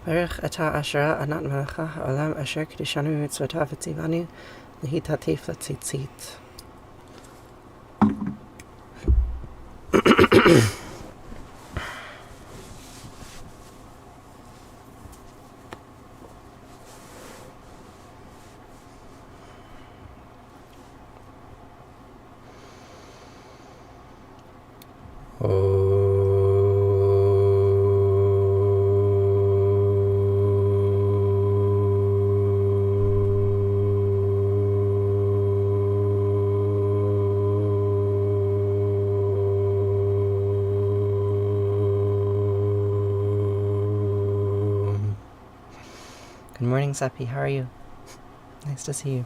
Baruch atah asher anat melecha ha'olam asher kedishanu mitzvotav v'tzivanu l'hitatif l'tzitzit. Good morning, Seppi. How are you? Nice to see you.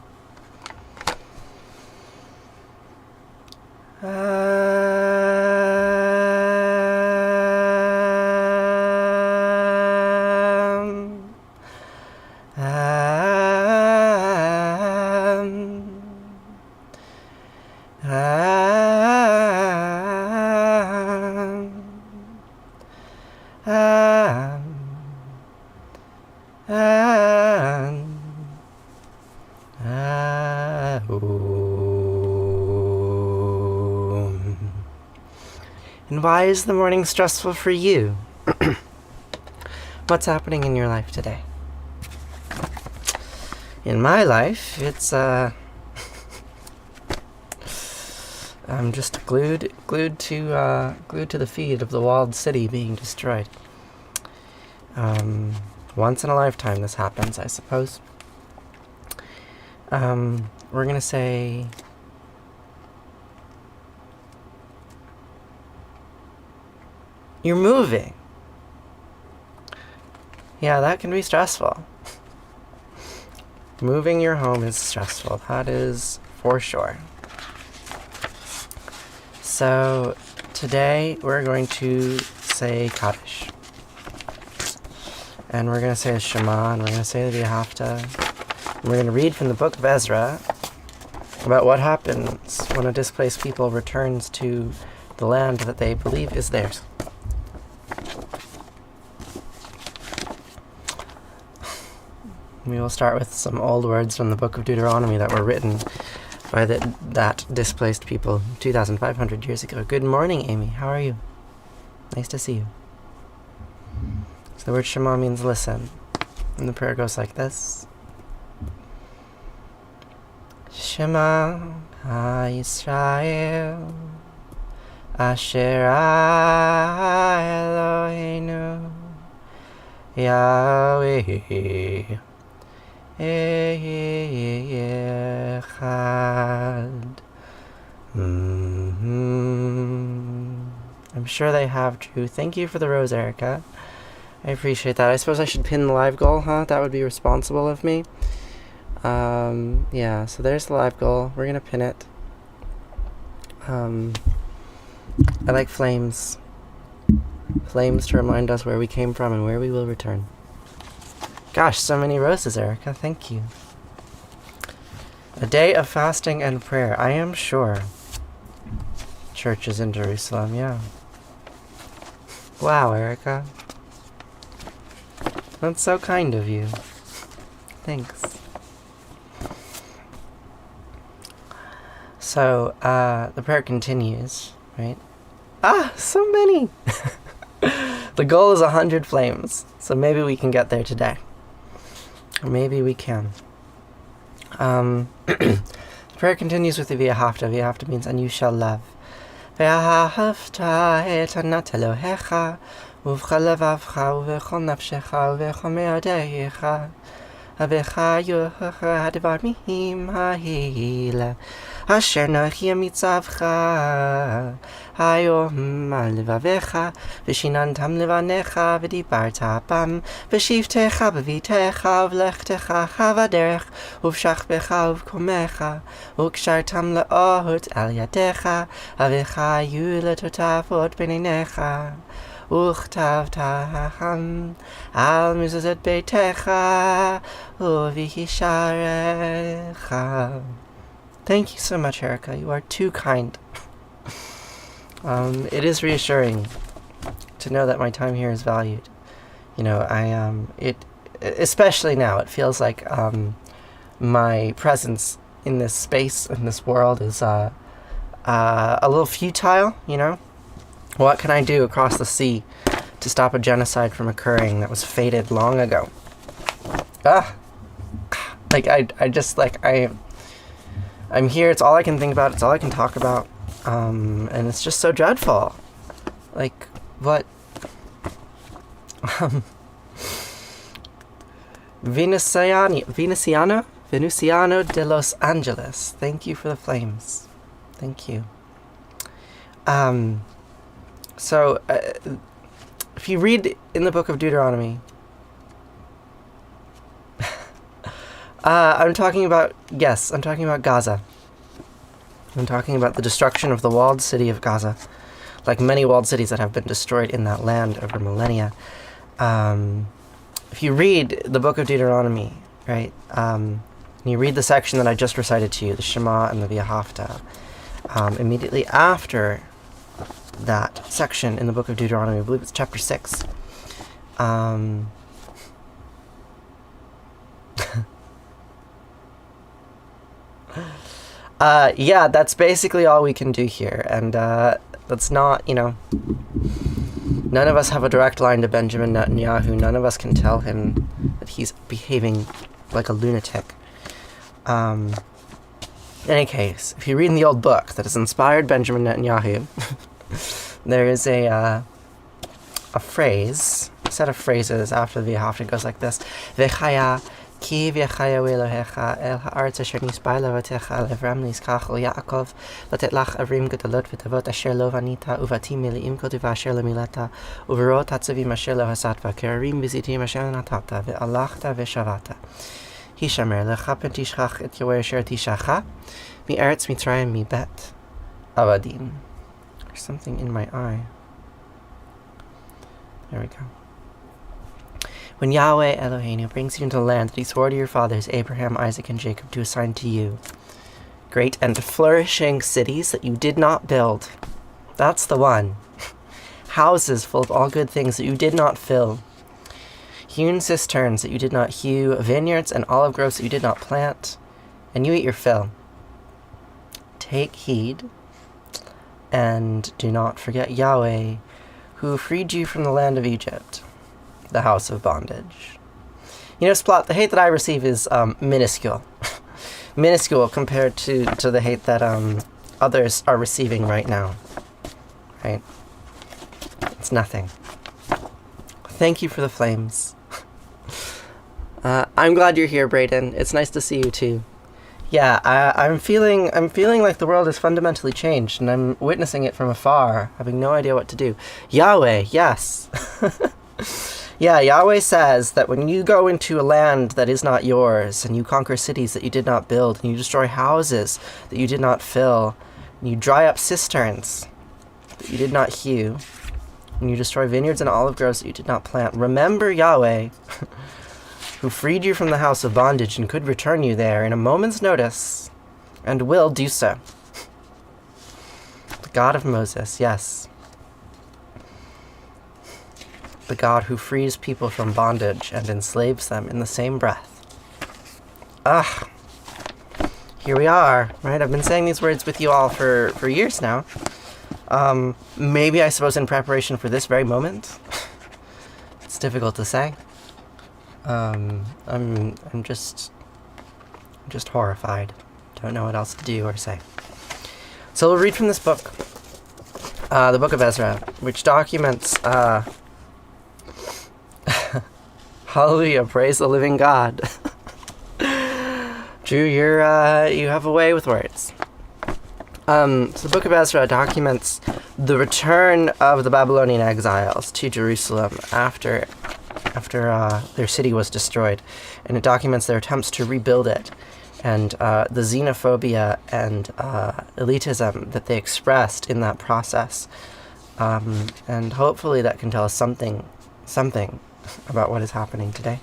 And why is the morning stressful for you? What's happening in your life today? In my life, it's I'm just glued to the feed of the walled city being destroyed. Once in a lifetime this happens, I suppose. We're gonna say you're moving. Yeah, that can be stressful. Moving your home is stressful. That is for sure. So today we're going to say Kaddish. And we're going to say a Shema, and we're going to say the Vahafta. And we're going to read from the book of Ezra about what happens when a displaced people returns to the land that they believe is theirs. We will start with some old words from the book of Deuteronomy that were written by that displaced people 2,500 years ago. Good morning, Amy. How are you? Nice to see you. So the word Shema means listen. And the prayer goes like this. Shema HaYisrael Asher Eloheinu Yahweh Echad. I'm sure they have too. Thank you for the rose, Erica. I appreciate that. I suppose I should pin the live goal, huh? That would be responsible of me. Yeah, so there's the live goal. We're gonna pin it. I like flames. Flames to remind us where we came from and where we will return. Gosh, so many roses, Erica. Thank you. A day of fasting and prayer. I am sure. Churches in Jerusalem, yeah. Wow, Erica. That's so kind of you. Thanks. So, the prayer continues, right? Ah, so many! The goal is 100 flames, so maybe we can get there today. Or maybe we can. The prayer continues with the Vahafta. Vahafta means, and you shall love. Vahafta et anat Elohecha ובכל לבבך ובכל נפשך ובכל מאודך אביך יורך הדבר מהם ההילה אשר נוחי מצווך היום על לבביך ושיננתם לבניך ודיברת בם בשבתך בביתך ובלכתך בדרך ובשכבך ובקומך וקשרתם לאות על ידיך אביך יהיו לטוטפות בעיניך וכתבתם על מזוזות ביתך ובישעריך. Thank you so much, Erica. You are too kind. It is reassuring to know that my time here is valued. Especially now, it feels like my presence in this space, in this world, is a little futile, What can I do across the sea to stop a genocide from occurring that was fated long ago? I'm here, it's all I can think about, it's all I can talk about, and it's just so dreadful. What? Venusiano de Los Angeles. Thank you for the flames. Thank you. If you read in the book of Deuteronomy, I'm talking about Gaza. I'm talking about the destruction of the walled city of Gaza, like many walled cities that have been destroyed in that land over millennia. If you read the book of Deuteronomy, right, and you read the section that I just recited to you, the Shema and the Vahafta, immediately after that section in the book of Deuteronomy, I believe it's chapter 6, that's basically all we can do here, and that's not, none of us have a direct line to Benjamin Netanyahu. None of us can tell him that he's behaving like a lunatic. In any case, if you read in the old book that has inspired Benjamin Netanyahu, there is a set of phrases after the Vahafta. It goes like this: V'chaya ki v'chaya Elohecha el ha'aretz asher nisba levatecha levram niskach ol Yaakov latet lach avrim gedolot v'tavot asher lo vanita uvatim miliim kotiva asher lo milata uverot hatzavim asher lo hasatva ke'arim v'zitim asher natata ve'alachta ve'shavata hishamer lecha pentishchach et Yahweh asher tishacha mi'eretz Mitzrayim mi'bet avadim. There's something in my eye. There we go. When Yahweh Eloheinu brings you into the land that he swore to your fathers, Abraham, Isaac, and Jacob, to assign to you, great and flourishing cities that you did not build. That's the one. Houses full of all good things that you did not fill. Hewn cisterns that you did not hew. Vineyards and olive groves that you did not plant. And you eat your fill. Take heed, and do not forget Yahweh, who freed you from the land of Egypt, the house of bondage. Splot, the hate that I receive is minuscule. Minuscule compared to the hate that others are receiving right now. Right? It's nothing. Thank you for the flames. I'm glad you're here, Brayden. It's nice to see you too. Yeah, I'm feeling like the world has fundamentally changed, and I'm witnessing it from afar, having no idea what to do. Yahweh, yes. Yeah, Yahweh says that when you go into a land that is not yours, and you conquer cities that you did not build, and you destroy houses that you did not fill, and you dry up cisterns that you did not hew, and you destroy vineyards and olive groves that you did not plant, remember Yahweh, who freed you from the house of bondage and could return you there in a moment's notice, and will do so. The God of Moses, yes. The God who frees people from bondage and enslaves them in the same breath. Here we are, right? I've been saying these words with you all for years now. Maybe, I suppose, in preparation for this very moment. It's difficult to say. I'm just horrified. Don't know what else to do or say. So we'll read from this book, the book of Ezra, which documents, hallelujah, praise the living God. Drew, you have a way with words. So the book of Ezra documents the return of the Babylonian exiles to Jerusalem after their city was destroyed, and it documents their attempts to rebuild it, and the xenophobia and elitism that they expressed in that process, and hopefully that can tell us something about what is happening today.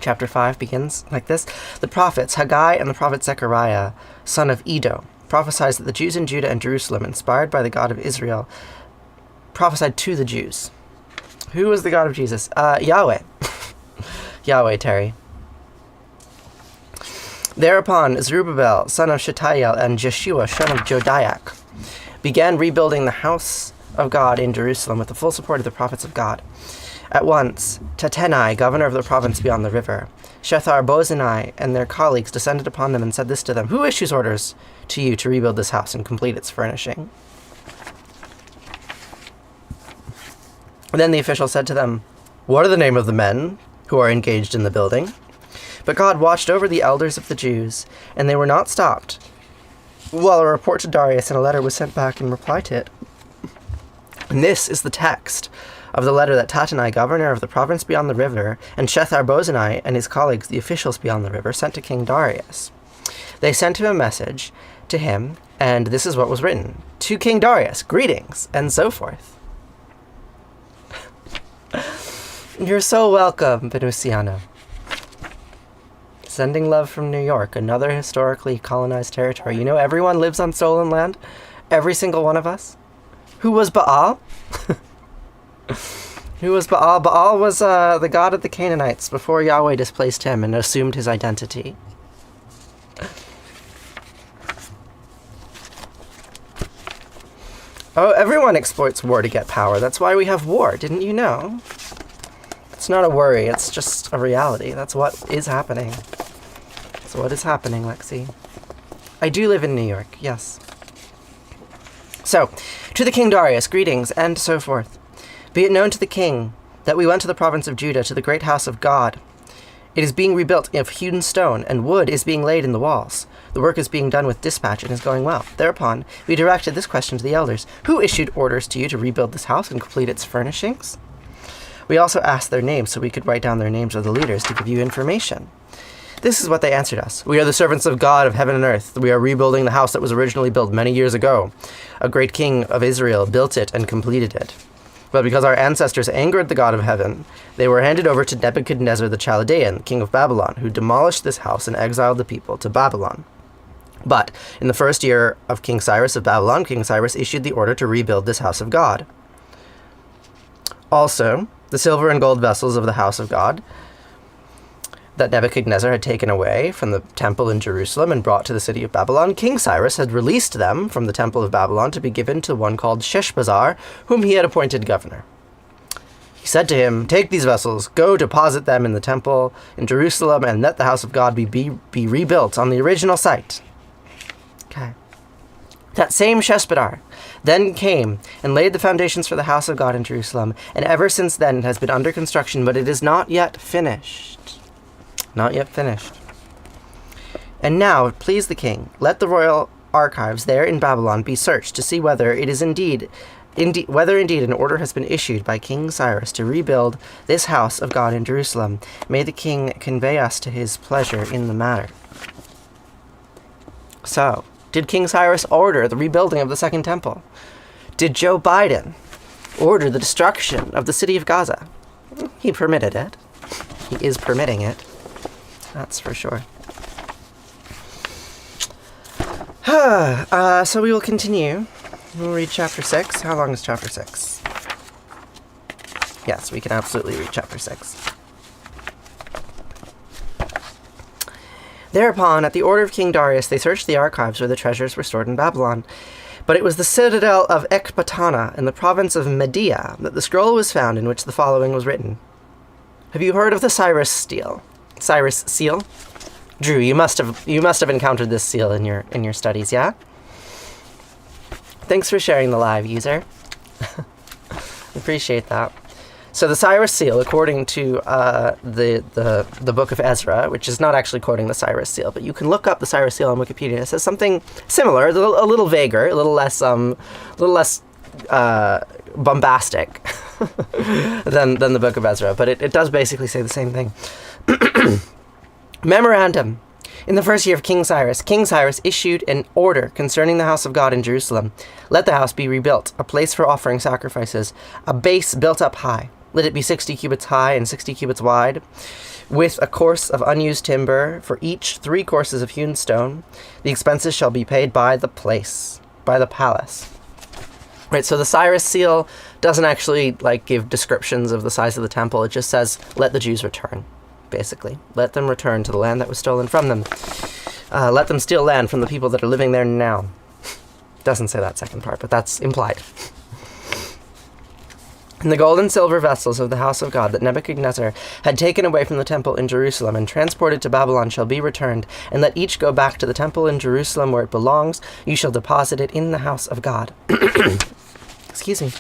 Chapter 5 begins like this: The prophets Haggai and the prophet Zechariah, son of Iddo, prophesies that the Jews in Judah and Jerusalem, inspired by the God of Israel, prophesied to the Jews. Who was the God of Jesus? Yahweh. Yahweh, Terry. Thereupon Zerubbabel, son of Shealtiel, and Jeshua, son of Jodiac, began rebuilding the house of God in Jerusalem with the full support of the prophets of God. At once, Tatenai, governor of the province beyond the river, Shethar-bozenai, and their colleagues descended upon them and said this to them: Who issues orders to you to rebuild this house and complete its furnishing? And then the official said to them, What are the name of the men who are engaged in the building? But God watched over the elders of the Jews, and they were not stopped, while a report to Darius and a letter was sent back in reply to it. And this is the text of the letter that Tatenai, governor of the province beyond the river, and Shethar-bozenai and his colleagues, the officials beyond the river, sent to King Darius. They sent him a message to him, and this is what was written: To King Darius, greetings, and so forth. You're so welcome, Venusiano. Sending love from New York, another historically colonized territory. You know, everyone lives on stolen land. Every single one of us. Who was Baal? Who was Baal? Baal was the god of the Canaanites before Yahweh displaced him and assumed his identity. Oh, everyone exploits war to get power. That's why we have war. Didn't you know? It's not a worry. It's just a reality. That's what is happening. That's what is happening, Lexi. I do live in New York, yes. So, to the King Darius, greetings, and so forth. Be it known to the king that we went to the province of Judah, to the great house of God. It is being rebuilt of hewn stone, and wood is being laid in the walls. The work is being done with dispatch and is going well. Thereupon, we directed this question to the elders: Who issued orders to you to rebuild this house and complete its furnishings? We also asked their names so we could write down their names of the leaders to give you information. This is what they answered us: We are the servants of God of heaven and earth. We are rebuilding the house that was originally built many years ago. A great king of Israel built it and completed it. But because our ancestors angered the God of heaven, they were handed over to Nebuchadnezzar the Chaldean, king of Babylon, who demolished this house and exiled the people to Babylon. But in the first year of King Cyrus of Babylon, King Cyrus issued the order to rebuild this house of God. Also, the silver and gold vessels of the house of God that Nebuchadnezzar had taken away from the temple in Jerusalem and brought to the city of Babylon, King Cyrus had released them from the temple of Babylon to be given to one called Sheshbazzar, whom he had appointed governor. He said to him, Take these vessels, go deposit them in the temple in Jerusalem, and let the house of God be rebuilt on the original site. Okay. That same Sheshbazzar then came and laid the foundations for the house of God in Jerusalem, and ever since then it has been under construction, but it is not yet finished. Not yet finished. And now, please the king, let the royal archives there in Babylon be searched to see whether it is indeed an order has been issued by King Cyrus to rebuild this house of God in Jerusalem. May the king convey us to his pleasure in the matter. So, did King Cyrus order the rebuilding of the Second Temple? Did Joe Biden order the destruction of the city of Gaza? He permitted it. He is permitting it. That's for sure. So we will continue. We'll read chapter 6. How long is chapter 6? Yes, we can absolutely read chapter 6. Thereupon, at the order of King Darius, they searched the archives where the treasures were stored in Babylon. But it was the citadel of Ecbatana in the province of Media that the scroll was found in which the following was written. Have you heard of the Cyrus seal? Cyrus seal? Drew, you must have encountered this seal in your studies, yeah? Thanks for sharing the live, user. Appreciate that. So the Cyrus seal, according to the book of Ezra, which is not actually quoting the Cyrus seal, but you can look up the Cyrus seal on Wikipedia. It says something similar, a little vaguer, a little less bombastic than the book of Ezra, but it does basically say the same thing. Memorandum. In the first year of King Cyrus issued an order concerning the house of God in Jerusalem. Let the house be rebuilt, a place for offering sacrifices, a base built up high. Let it be 60 cubits high and 60 cubits wide, with a course of unused timber for each 3 courses of hewn stone. The expenses shall be paid by the place, by the palace. Right, so the Cyrus seal doesn't actually give descriptions of the size of the temple. It just says, let the Jews return, basically. Let them return to the land that was stolen from them. Let them steal land from the people that are living there now. Doesn't say that second part, but that's implied. And the gold and silver vessels of the house of God that Nebuchadnezzar had taken away from the temple in Jerusalem and transported to Babylon shall be returned, and let each go back to the temple in Jerusalem where it belongs. You shall deposit it in the house of God. Excuse me.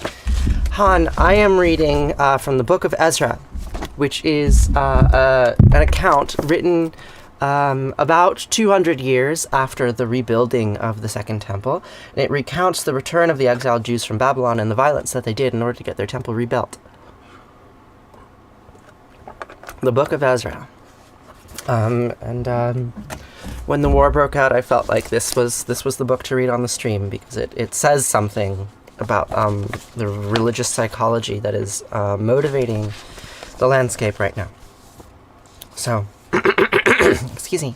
Han, I am reading from the book of Ezra, which is an account written about 200 years after the rebuilding of the Second Temple, and it recounts the return of the exiled Jews from Babylon and the violence that they did in order to get their temple rebuilt. The book of Ezra. When the war broke out, I felt like this was the book to read on the stream, because it says something about the religious psychology that is motivating the landscape right now. So, excuse me.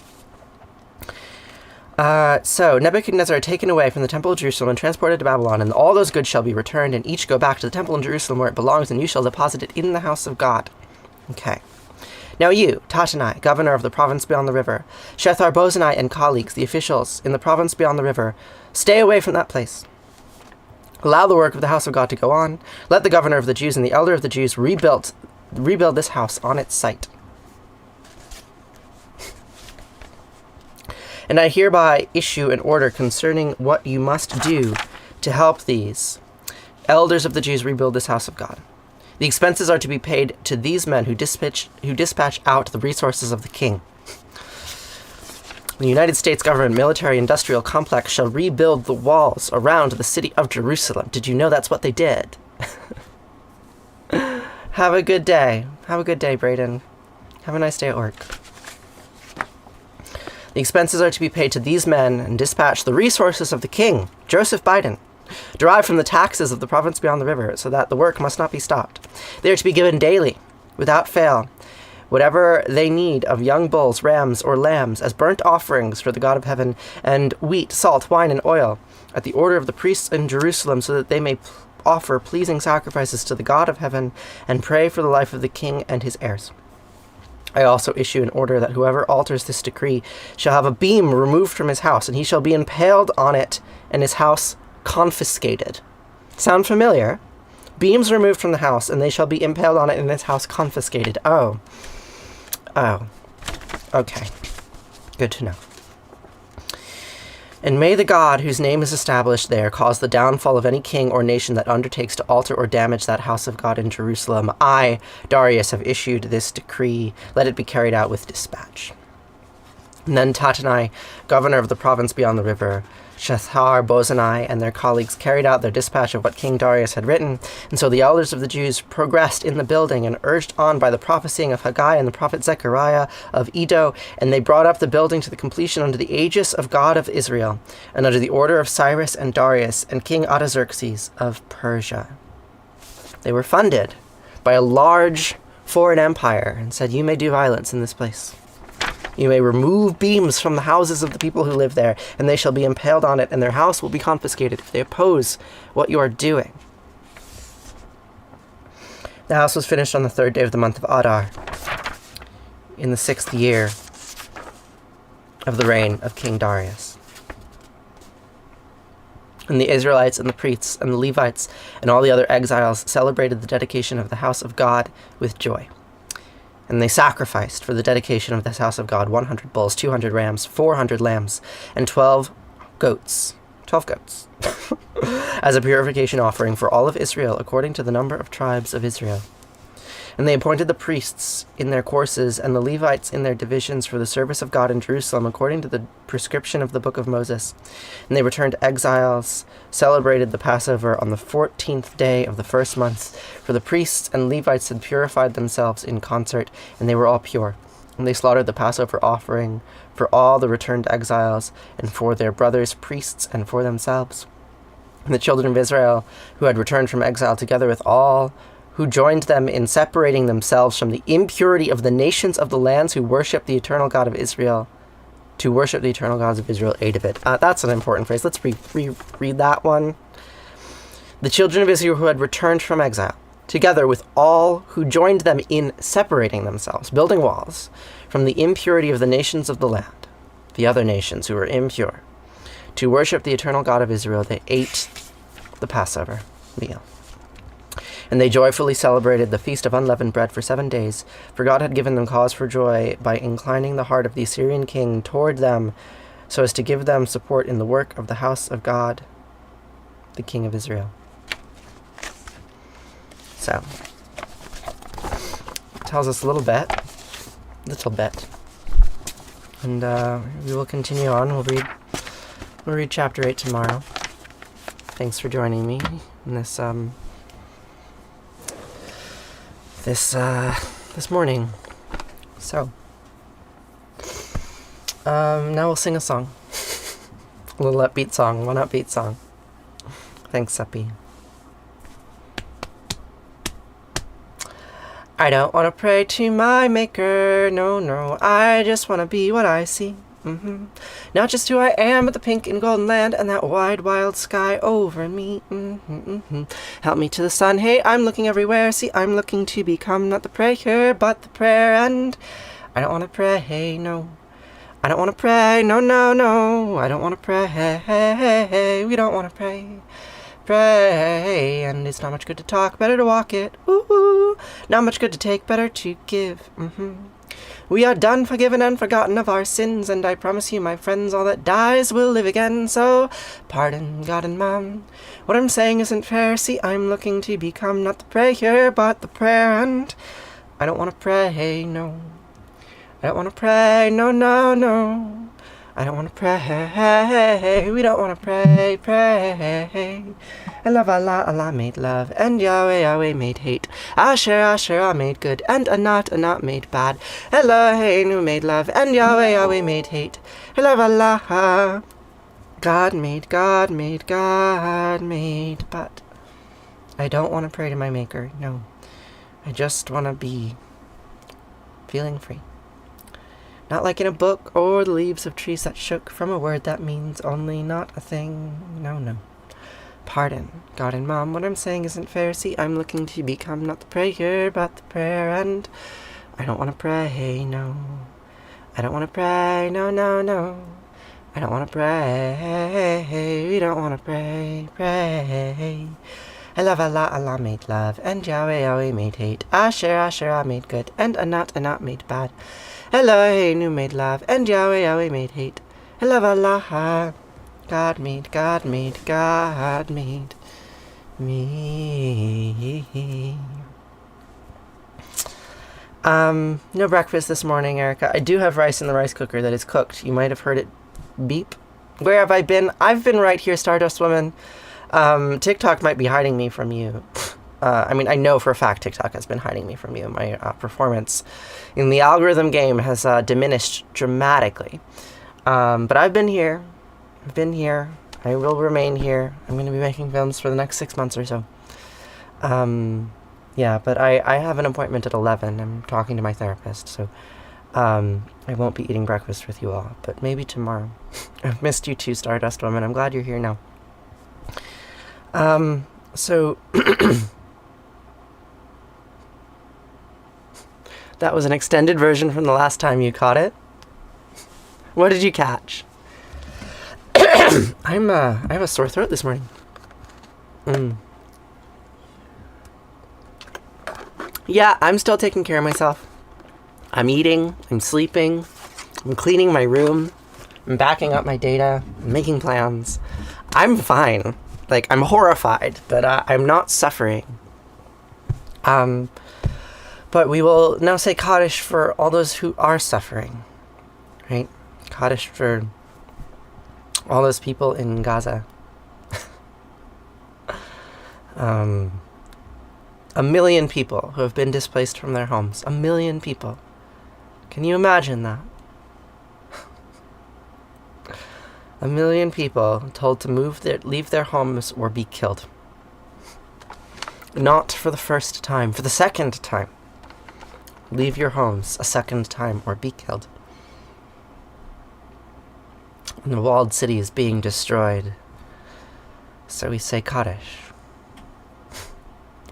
So Nebuchadnezzar had taken away from the temple of Jerusalem and transported to Babylon, and all those goods shall be returned, and each go back to the temple in Jerusalem where it belongs, and you shall deposit it in the house of God. Okay. Now you, Tatanai, governor of the province beyond the river, Shethar-Bozenai and colleagues, the officials in the province beyond the river, stay away from that place. Allow the work of the house of God to go on. Let the governor of the Jews and the elder of the Jews rebuild this house on its site. And I hereby issue an order concerning what you must do to help these elders of the Jews rebuild this house of God. The expenses are to be paid to these men who dispatch out the resources of the king. The United States government military-industrial complex shall rebuild the walls around the city of Jerusalem. Did you know that's what they did? Have a good day. Have a good day, Brayden. Have a nice day at work. The expenses are to be paid to these men and dispatch the resources of the king, Joseph Biden, derived from the taxes of the province beyond the river, so that the work must not be stopped. They are to be given daily, without fail, whatever they need of young bulls, rams, or lambs, as burnt offerings for the God of heaven, and wheat, salt, wine, and oil, at the order of the priests in Jerusalem, so that they may offer pleasing sacrifices to the God of heaven, and pray for the life of the king and his heirs. I also issue an order that whoever alters this decree shall have a beam removed from his house, and he shall be impaled on it, and his house confiscated. Sound familiar? Beams removed from the house, and they shall be impaled on it, and his house confiscated. Oh. Okay. Good to know. And may the God whose name is established there cause the downfall of any king or nation that undertakes to alter or damage that house of God in Jerusalem. I, Darius, have issued this decree. Let it be carried out with dispatch. And then Tatanai, governor of the province beyond the river, Shethar-Bozenai and their colleagues carried out their dispatch of what King Darius had written, and so the elders of the Jews progressed in the building, and urged on by the prophesying of Haggai and the prophet Zechariah of Iddo, and they brought up the building to the completion under the aegis of God of Israel, and under the order of Cyrus and Darius and King Artaxerxes of Persia. They were funded by a large foreign empire, and said, you may do violence in this place. You may remove beams from the houses of the people who live there, and they shall be impaled on it, and their house will be confiscated if they oppose what you are doing. The house was finished on the 3rd day of the month of Adar, in the 6th year of the reign of King Darius. And the Israelites and the priests and the Levites and all the other exiles celebrated the dedication of the house of God with joy. And they sacrificed for the dedication of this house of God 100 bulls, 200 rams, 400 lambs, and 12 goats. 12 goats. As a purification offering for all of Israel, according to the number of tribes of Israel. And they appointed the priests in their courses and the Levites in their divisions for the service of God in Jerusalem, according to the prescription of the book of Moses. And they returned exiles, celebrated the Passover on the 14th day of the first month. For the priests and Levites had purified themselves in concert, and they were all pure. And they slaughtered the Passover offering for all the returned exiles, and for their brothers priests, and for themselves. And the children of Israel, who had returned from exile, together with all who joined them in separating themselves from the impurity of the nations of the lands who worship the eternal God of Israel. To worship the eternal gods of Israel, A to bit. That's an important phrase. Let's read that one. The children of Israel who had returned from exile, together with all who joined them in separating themselves, building walls, from the impurity of the nations of the land, the other nations who were impure. To worship the eternal God of Israel, they ate the Passover meal. And they joyfully celebrated the Feast of Unleavened Bread for 7 days, for God had given them cause for joy by inclining the heart of the Assyrian king toward them, so as to give them support in the work of the house of God, the King of Israel. So, it tells us a little bit. And we will continue on. We'll read chapter 8 tomorrow. Thanks for joining me in this this morning. So, now we'll sing a song. A little upbeat song, one upbeat song. Thanks, Seppi. I don't want to pray to my maker, no, I just want to be what I see. Not just who I am, but the pink and golden land and that wide, wild sky over me. Help me to the sun, hey, I'm looking everywhere. See, I'm looking to become not the prayer, but the prayer. And I don't want to pray, no. I don't want to pray, no. I don't want to pray. We don't want to pray. Pray, and it's not much good to talk, better to walk it. Ooh, not much good to take, better to give. We are done, forgiven, and forgotten of our sins, and I promise you, my friends, all that dies will live again. So, pardon, God and Mom, what I'm saying isn't fair. See, I'm looking to become not the prayer, but the prayer, and I don't want to pray, no. I don't want to pray, no. I don't want to pray, we don't want to pray. And love, Allah made love, and Yahweh made hate. Asher made good, and Anat made bad. Eloheinu made love, and Yahweh made hate. And love, Allah, God made, but I don't want to pray to my maker, no. I just want to be feeling free. Not like in a book or the leaves of trees that shook from a word that means only not a thing. No. Pardon, God and Mom, what I'm saying isn't fair. See, I'm looking to become not the prayer, but the prayer. And I don't want to pray, no. I don't want to pray, no. I don't want to pray. We don't want to pray. I love, Allah made love, and Yahweh made hate. Asher made good, and Anat made bad. Eloheinu made love, and Yahweh made hate. I love, Allah, God made me. No breakfast this morning, Erica. I do have rice in the rice cooker that is cooked. You might have heard it beep. Where have I been? I've been right here, Stardust Woman. TikTok might be hiding me from you. I know for a fact TikTok has been hiding me from you. My performance in the algorithm game has diminished dramatically. But I've been here. I will remain here. I'm going to be making films for the next 6 months or so. But I have an appointment at 11. I'm talking to my therapist, so I won't be eating breakfast with you all, but maybe tomorrow. I've missed you too, Stardust Woman. I'm glad you're here now. So that was an extended version from the last time you caught it. What did you catch? I have a sore throat this morning. Yeah, I'm still taking care of myself. I'm eating, I'm sleeping, I'm cleaning my room, I'm backing up my data, I'm making plans. I'm fine. I'm horrified, but I'm not suffering. But we will now say Kaddish for all those who are suffering, right? Kaddish for all those people in Gaza. 1 million people who have been displaced from their homes. 1 million people. Can you imagine that? 1 million people told to leave their homes or be killed. Not for the first time, for the second time. Leave your homes a second time or be killed. And the walled city is being destroyed. So we say Kaddish.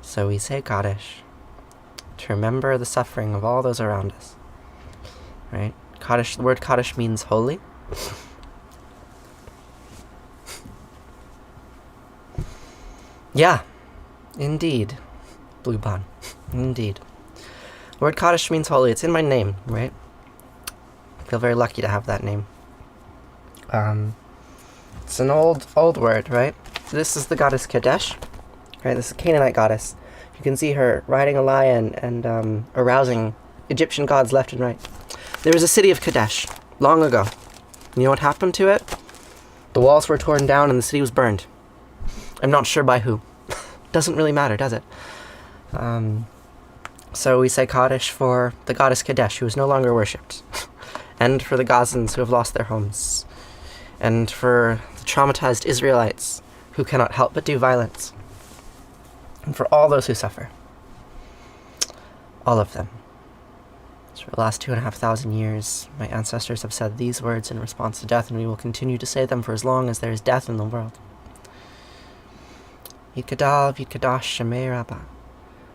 So we say Kaddish to remember the suffering of all those around us. Right? Kaddish, the word Kaddish means holy. Yeah, indeed. Blue Bond. Indeed. The word Kaddish means holy. It's in my name, right? I feel very lucky to have that name. It's an old word, right? So this is the goddess Kaddish, right? This is a Canaanite goddess. You can see her riding a lion and arousing Egyptian gods left and right. There was a city of Kaddish long ago. You know what happened to it? The walls were torn down and the city was burned. I'm not sure by who. Doesn't really matter, does it? So we say Kaddish for the goddess Kaddish, who is no longer worshipped, and for the Gazans who have lost their homes, and for the traumatized Israelites who cannot help but do violence, and for all those who suffer. All of them. So for the last 2,500 years, my ancestors have said these words in response to death, and we will continue to say them for as long as there is death in the world. Yikadal v'yikadash Shema Rabbah.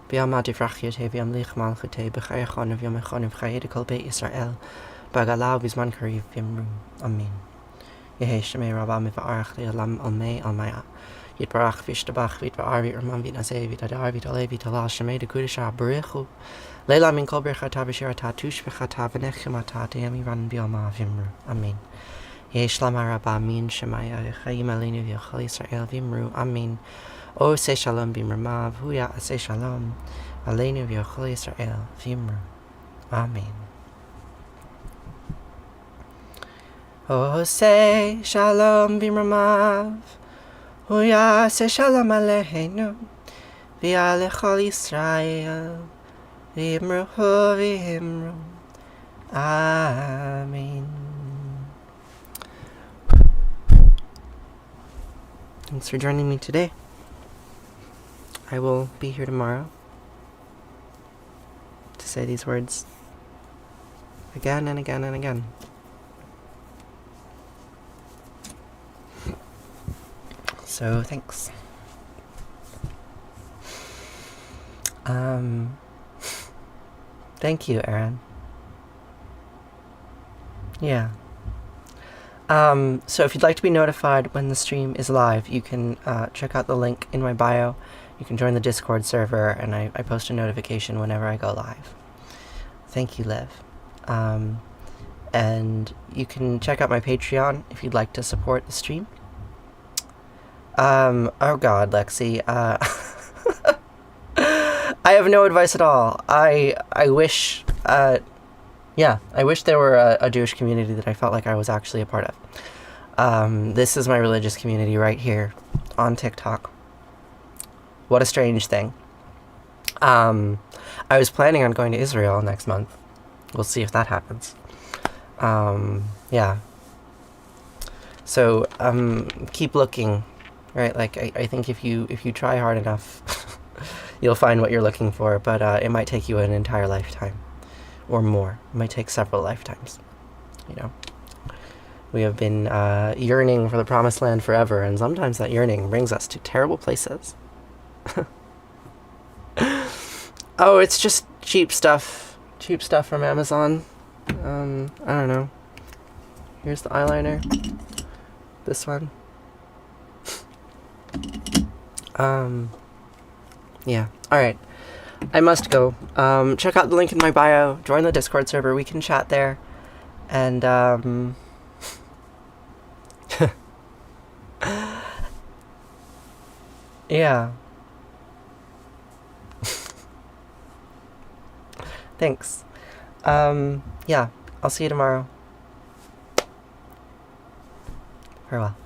B'yama divrachyote v'yam lich malchute b'chayachon v'yam echon v'chayed kol beit Yisrael b'agalau b'zman kariv v'yamru. Amen. Yehe Shema Rabbah miva'arach li'alam almei almaya. Yitbarach v'yishtabach v'yitba'ar v'yirman v'yinazeh v'yitadar v'yitaleh v'yitalal Shema d'kudisha b'richu. Leila min kol birchata v'shirata tushvechata v'nechimata de'yamiran b'yama v'yamru. Amen. Yehe Shlama Rabbah min Shemaya Yechayim Aleinu v'yachal Yisrael v'yamru. Amen. O say shalom b'mramav, huya say shalom, aleinu v'yochol Yisrael v'yimru. Amen. O say shalom b'mramav, huya say shalom aleinu, v'yalechol Yisrael v'yimru v'yimru. Amen. Thanks for joining me today. I will be here tomorrow to say these words again and again and again. So, thanks. Thank you, Aaron. Yeah. So if you'd like to be notified when the stream is live, you can check out the link in my bio. You can join the Discord server, and I post a notification whenever I go live. Thank you, Liv. And you can check out my Patreon if you'd like to support the stream. Oh god, Lexi. I have no advice at all. I wish, I wish there were a Jewish community that I felt like I was actually a part of. This is my religious community right here on TikTok. What a strange thing. I was planning on going to Israel next month. We'll see if that happens. Yeah. So, keep looking, right? Like, I think if you try hard enough, you'll find what you're looking for, but it might take you an entire lifetime. Or more. It might take several lifetimes. You know? We have been yearning for the promised land forever, and sometimes that yearning brings us to terrible places. Oh, it's just cheap stuff. Cheap stuff from Amazon. I don't know. Here's the eyeliner. This one. Yeah. Alright. I must go. Check out the link in my bio. Join the Discord server. We can chat there. And, yeah. Thanks. Yeah. I'll see you tomorrow. Farewell.